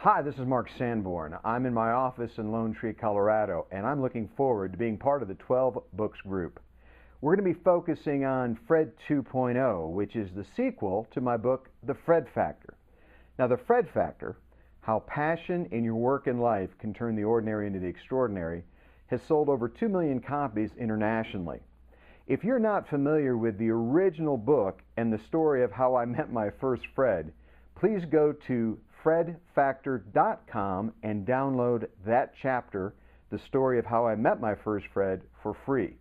Hi, this is Mark Sanborn. I'm in my office in Lone Tree, Colorado, and I'm looking forward to being part of the 12 Books group. We're going to be focusing on Fred 2.0, which is the sequel to my book, The Fred Factor. Now, The Fred Factor, How Passion in Your Work and Life Can Turn the Ordinary into the Extraordinary, has sold over 2 million copies internationally. If you're not familiar with the original book and the story of how I met my first Fred, please go to fredfactor.com and download that chapter, the story of how I met my first Fred, for free.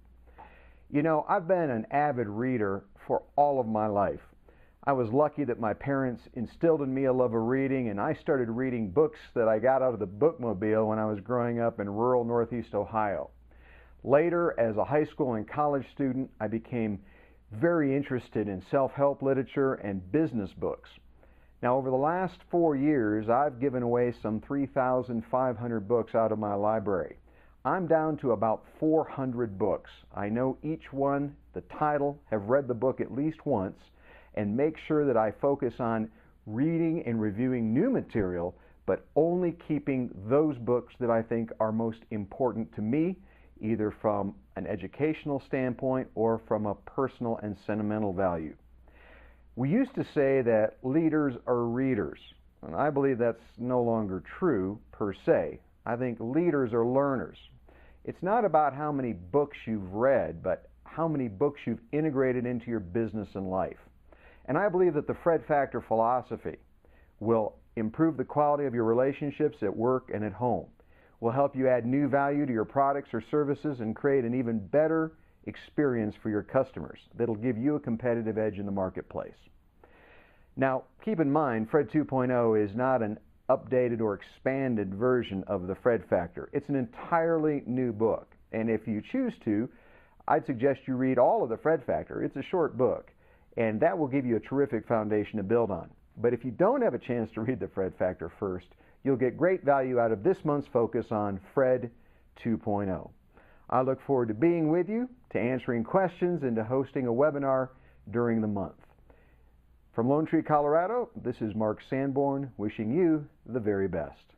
You know, I've been an avid reader for all of my life. I was lucky that my parents instilled in me a love of reading, and I started reading books that I got out of the bookmobile when I was growing up in rural Northeast Ohio. Later, as a high school and college student, I became very interested in self-help literature and business books. Now, over the last 4 years, I've given away some 3,500 books out of my library. I'm down to about 400 books. I know each one, the title, have read the book at least once, and make sure that I focus on reading and reviewing new material, but only keeping those books that I think are most important to me, either from an educational standpoint or from a personal and sentimental value. We used to say that leaders are readers, and I believe that's no longer true per se. I think leaders are learners. It's not about how many books you've read, but how many books you've integrated into your business and life. And I believe that the Fred Factor philosophy will improve the quality of your relationships at work and at home, will help you add new value to your products or services, and create an even better experience for your customers that'll give you a competitive edge in the marketplace. Now, keep in mind, Fred 2.0 is not an updated or expanded version of the Fred Factor. It's an entirely new book, and if you choose to, I'd suggest you read all of the Fred Factor. It's a short book, and that will give you a terrific foundation to build on. But if you don't have a chance to read the Fred Factor first, you'll get great value out of this month's focus on Fred 2.0. I look forward to being with you, to answering questions, and to hosting a webinar during the month. From Lone Tree, Colorado, this is Mark Sanborn, wishing you the very best.